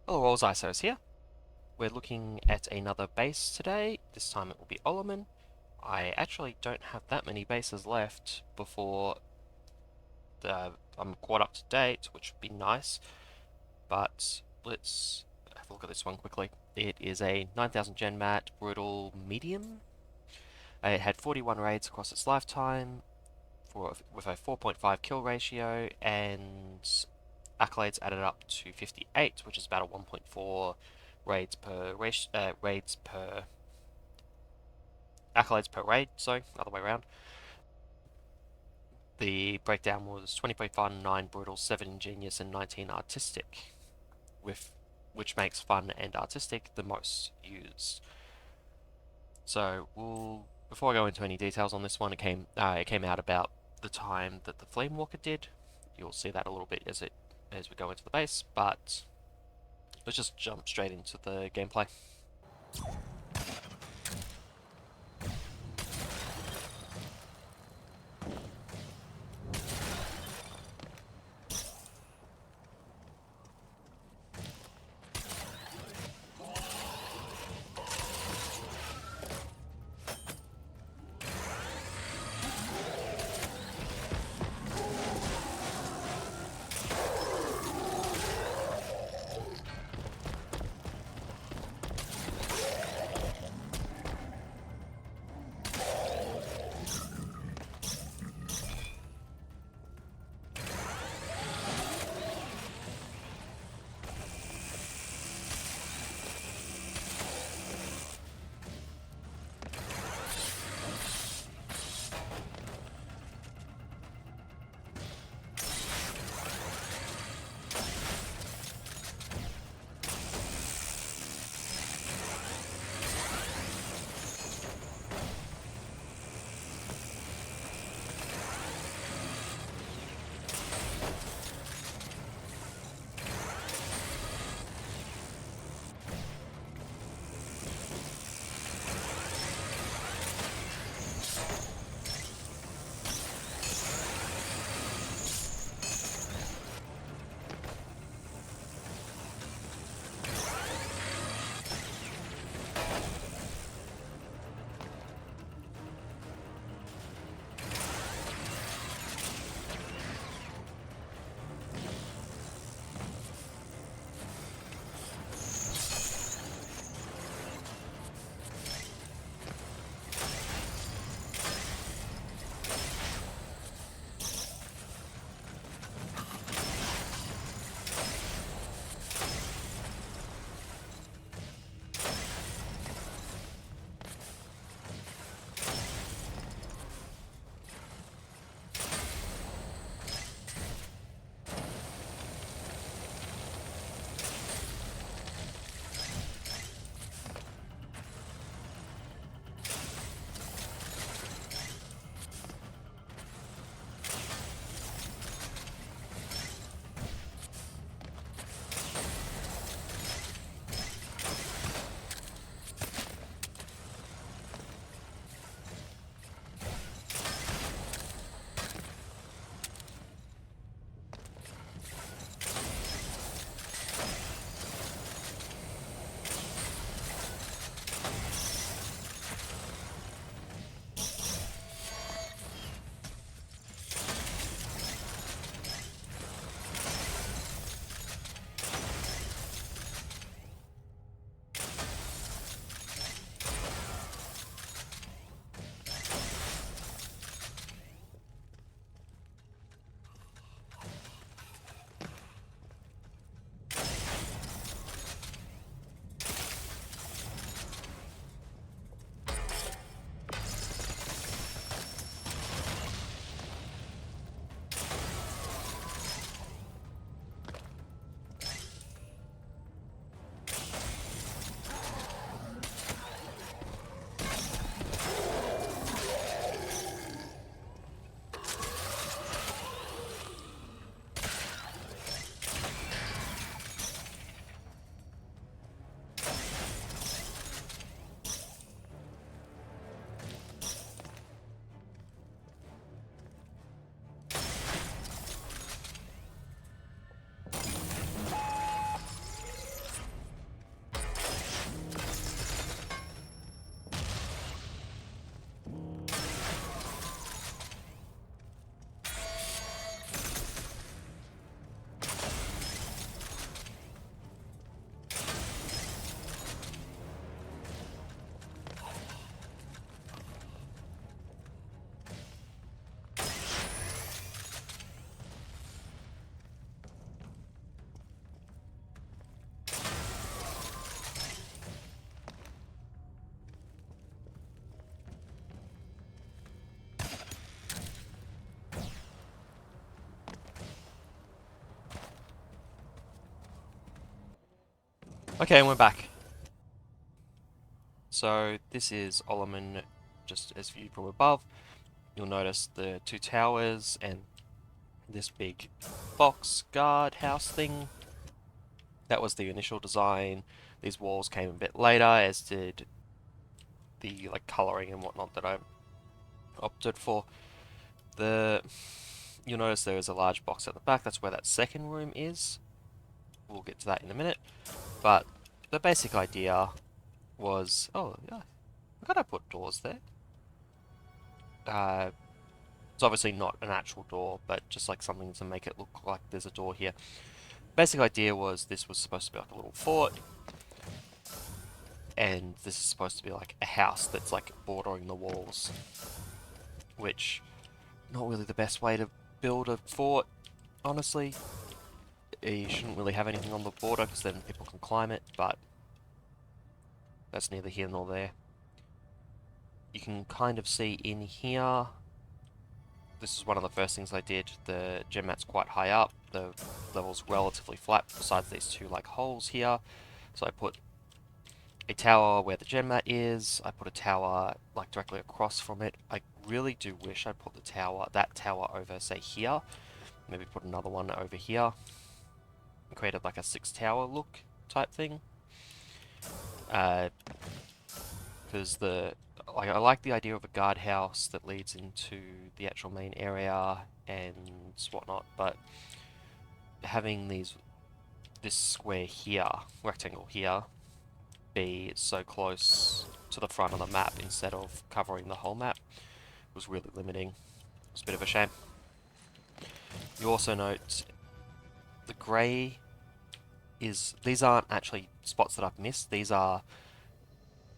Hello all, Xyceres here. We're looking at another base today. This time it will be Olamon. I actually don't have that many bases left before I'm caught up to date, which would be nice. But let's have a look at this one quickly. It is a 9000 gen mat, brutal medium. It had 41 raids across its lifetime with a 4.5 kill ratio, and accolades added up to 58, which is about a 1.4 raids per accolades per raid. Sorry, other way around. The breakdown was 20 fun, 9 brutal, 7 ingenious, and 19 artistic, with which makes fun and artistic the most used. So before I go into any details on this one, it came out about the time that the Flamewalker did. You'll see that a little bit as we go into the base, but let's just jump straight into the gameplay. Okay, and we're back. So this is Olamon, just as viewed from above. You'll notice the two towers and this big box guard house thing. That was the initial design. These walls came a bit later, as did the colouring and whatnot that I opted for. You'll notice there is a large box at the back. That's where that second room is. We'll get to that in a minute. But the basic idea was, oh yeah, I gotta put doors there. It's obviously not an actual door, but just like something to make it look like there's a door here. Basic idea was this was supposed to be like a little fort, and this is supposed to be like a house that's like bordering the walls, which not really the best way to build a fort, honestly. You shouldn't really have anything on the border because then people can climb it, but that's neither here nor there. You can kind of see in here, this is one of the first things I did. The gem mat's quite high up, the level's relatively flat besides these two like holes here. So I put a tower where the gem mat is, I put a tower like directly across from it. I really do wish I'd put that tower over, say, here. Maybe put another one over here. And created like a 6-tower look type thing. Because I like the idea of a guardhouse that leads into the actual main area and whatnot, but having this square here, rectangle here, be so close to the front of the map instead of covering the whole map was really limiting. It's a bit of a shame. You also note the grey these aren't actually spots that I've missed. These are,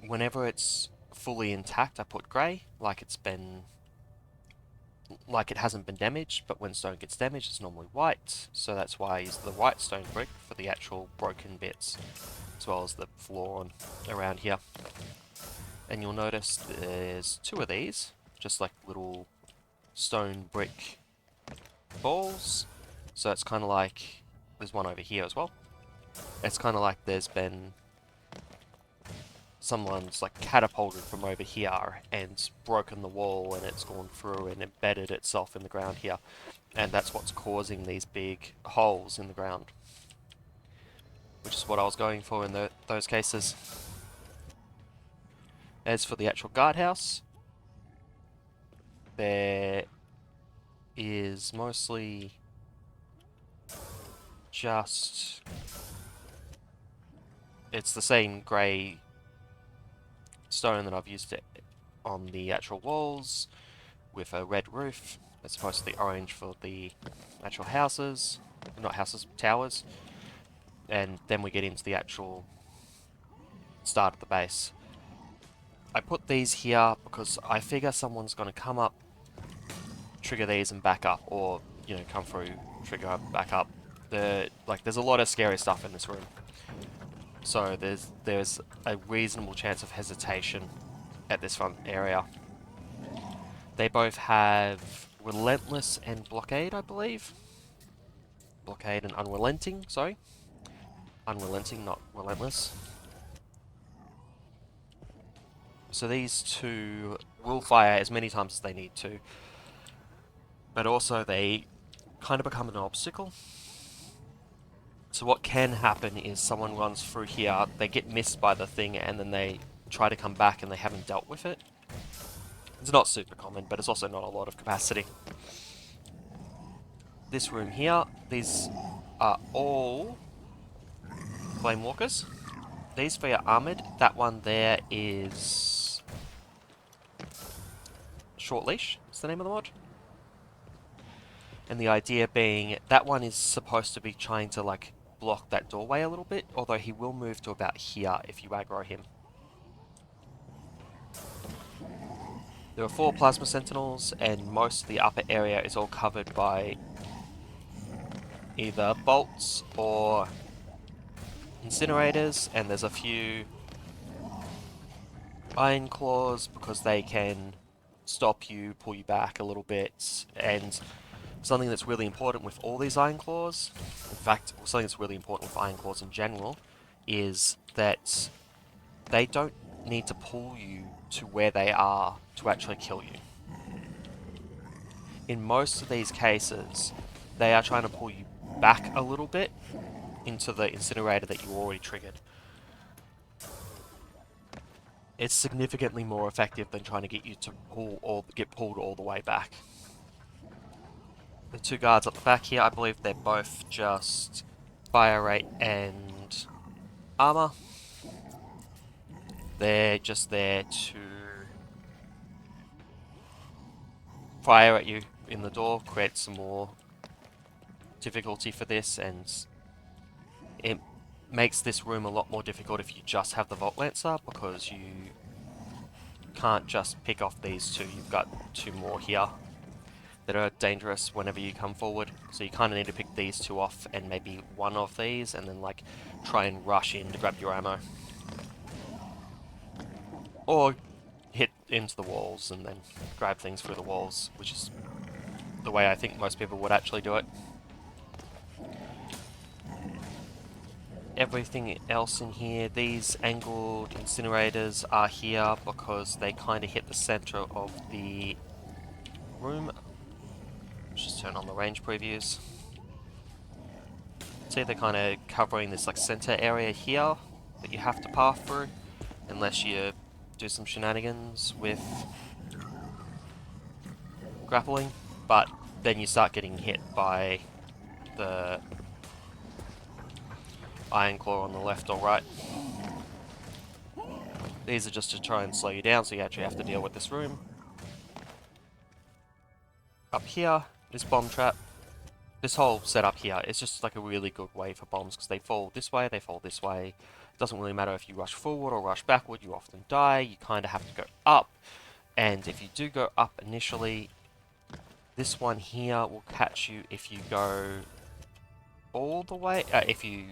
whenever it's fully intact, I put grey, like it hasn't been damaged, but when stone gets damaged, it's normally white, so that's why I use the white stone brick for the actual broken bits, as well as the floor around here. And you'll notice there's 2 of these, just like little stone brick balls, so it's kind of like, there's one over here as well. It's kind of like there's been someone's like catapulted from over here and broken the wall, and it's gone through and embedded itself in the ground here, and that's what's causing these big holes in the ground, which is what I was going for in those cases. As for the actual guardhouse, there is mostly just, it's the same grey stone that I've used it on the actual walls, with a red roof as opposed to the orange for the actual houses, not houses, towers. And then we get into the actual start of the base. I put these here because I figure someone's going to come up, trigger these and back up, or come through, trigger, back up. There's a lot of scary stuff in this room, so there's a reasonable chance of hesitation at this front area. They both have Relentless and Blockade, I believe. Blockade and Unrelenting, sorry. Unrelenting, not Relentless. So these two will fire as many times as they need to, but also they kind of become an obstacle. So what can happen is someone runs through here, they get missed by the thing, and then they try to come back and they haven't dealt with it. It's not super common, but it's also not a lot of capacity. This room here, these are all Flame Walkers. These three are armoured. That one there is Short Leash, is the name of the mod. And the idea being, that one is supposed to be trying to block that doorway a little bit, although he will move to about here if you aggro him. There are 4 Plasma Sentinels, and most of the upper area is all covered by either bolts or incinerators, and there's a few Iron Claws because they can stop you, pull you back a little bit, and something that's really important with all these Iron Claws, in fact, something that's really important with Iron Claws in general, is that they don't need to pull you to where they are to actually kill you. In most of these cases, they are trying to pull you back a little bit into the incinerator that you already triggered. It's significantly more effective than trying to get you to get pulled all the way back. The two guards at the back here, I believe they're both just fire rate and armor. They're just there to fire at you in the door, create some more difficulty for this, and it makes this room a lot more difficult if you just have the Vault Lancer, because you can't just pick off these two. You've got two more here that are dangerous whenever you come forward. So you kind of need to pick these two off and maybe one of these, and then like try and rush in to grab your ammo. Or hit into the walls and then grab things through the walls, which is the way I think most people would actually do it. Everything else in here, these angled incinerators are here because they kind of hit the center of the room. Let's just turn on the range previews. See, they're kind of covering this like center area here that you have to pass through, unless you do some shenanigans with grappling, but then you start getting hit by the Iron Claw on the left or right. These are just to try and slow you down, so you actually have to deal with this room. Up here, this bomb trap. This whole setup here is just like a really good way for bombs, because they fall this way, they fall this way. It doesn't really matter if you rush forward or rush backward, you often die. You kind of have to go up, and if you do go up initially, this one here will catch you if you go all the way. If you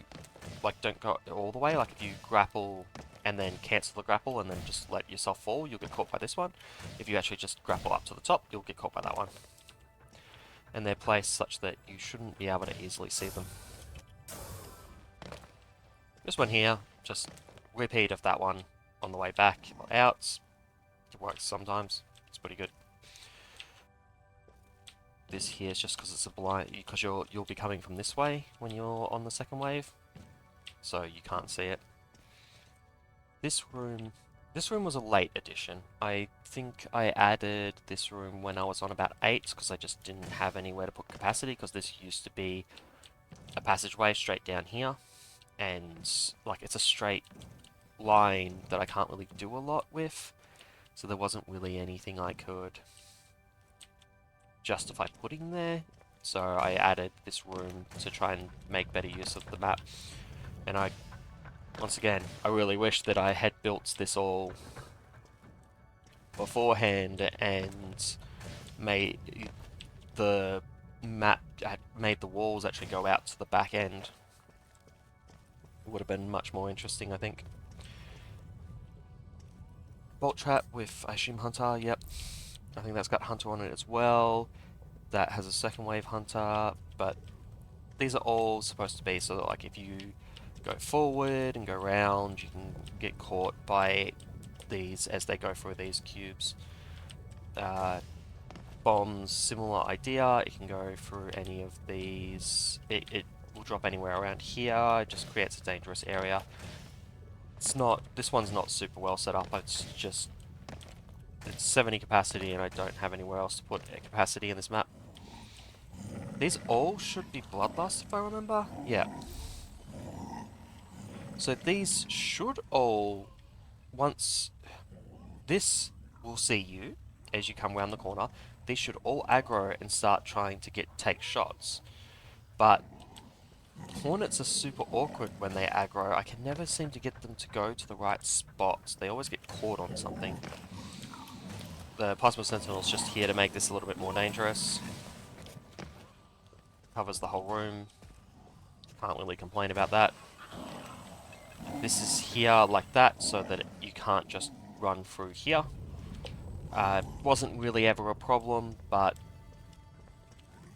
like don't go all the way, like if you grapple and then cancel the grapple and then just let yourself fall, you'll get caught by this one. If you actually just grapple up to the top, you'll get caught by that one. And they're placed such that you shouldn't be able to easily see them. This one here, just repeat of that one on the way back or out. It works sometimes. It's pretty good. This here is just because it's a blind, because you'll be coming from this way when you're on the second wave, so you can't see it. This room was a late addition. I think I added this room when I was on about 8, because I just didn't have anywhere to put capacity, because this used to be a passageway straight down here, and like it's a straight line that I can't really do a lot with, so there wasn't really anything I could justify putting there. So I added this room to try and make better use of the map. And once again, I really wish that I had built this all beforehand and made the walls actually go out to the back end. It would have been much more interesting, I think. Bolt trap with, I assume, Hunter, yep. I think that's got Hunter on it as well. That has a second wave Hunter, but these are all supposed to be so that like if you go forward and go round, you can get caught by these as they go through these cubes. Bombs, similar idea. It can go through any of these. It will drop anywhere around here. It just creates a dangerous area. This one's not super well set up. It's 70 capacity and I don't have anywhere else to put a capacity in this map. These all should be Bloodlust if I remember. Yeah. So these should all, once this will see you as you come around the corner, these should all aggro and start trying to take shots. But Hornets are super awkward when they aggro. I can never seem to get them to go to the right spots. They always get caught on something. The Plasma Sentinel's just here to make this a little bit more dangerous. Covers the whole room. Can't really complain about that. This is here like that, so that you can't just run through here. Wasn't really ever a problem, but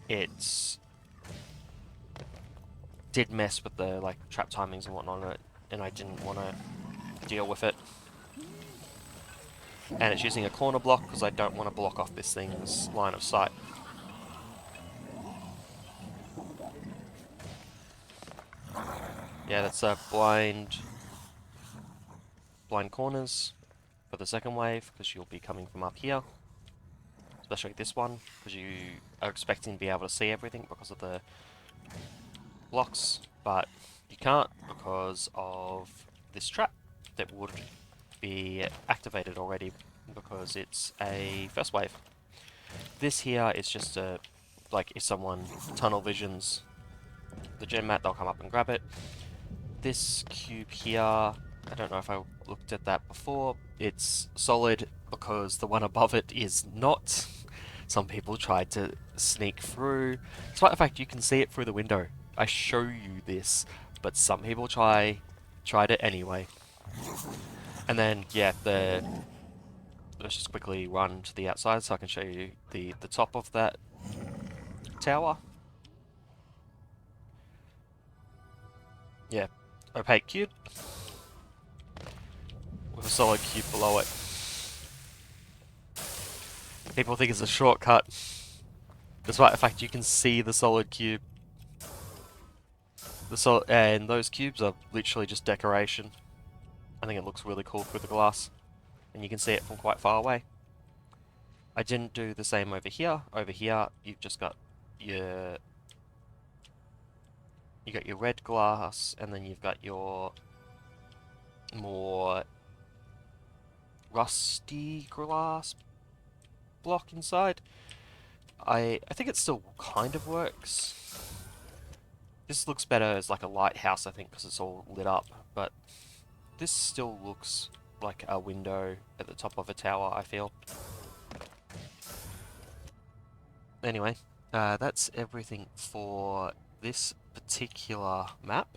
it's did mess with the like trap timings and whatnot. and I didn't want to deal with it. And it's using a corner block because I don't want to block off this thing's line of sight. Yeah, that's a blind corners for the second wave because you'll be coming from up here, especially this one because you are expecting to be able to see everything because of the blocks, but you can't because of this trap that would be activated already because it's a first wave. This here is just a, like, if someone tunnel visions the gem mat, they'll come up and grab it. This cube here, I don't know if I looked at that before. It's solid because the one above it is not. Some people tried to sneak through. Despite the fact you can see it through the window. I show you this, but some people tried it anyway. And then, yeah, let's just quickly run to the outside so I can show you the top of that tower. Yeah, opaque cube with a solid cube below it. People think it's a shortcut, despite the fact you can see the solid cube. And those cubes are literally just decoration. I think it looks really cool through the glass, and you can see it from quite far away. I didn't do the same over here. Over here, you've just got your red glass, and then you've got your more rusty glass block inside. I think it still kind of works. This looks better as like a lighthouse, I think, because it's all lit up, but this still looks like a window at the top of a tower, I feel. Anyway, that's everything for this particular map.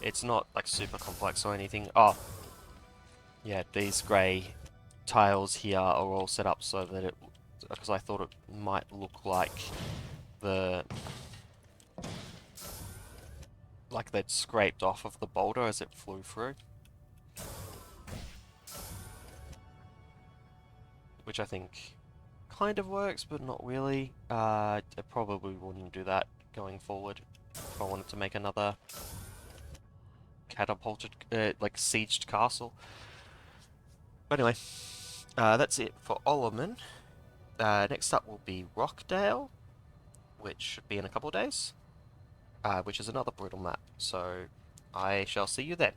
It's not like super complex or anything. Oh, yeah, these grey tiles here are all set up so that because I thought it might look like they'd scraped off of the boulder as it flew through. Which I think kind of works, but not really. I probably wouldn't do that going forward if I wanted to make another catapulted, like sieged castle. But anyway, that's it for Olamon. Next up will be Rockdale, which should be in a couple of days, which is another brutal map. So I shall see you then.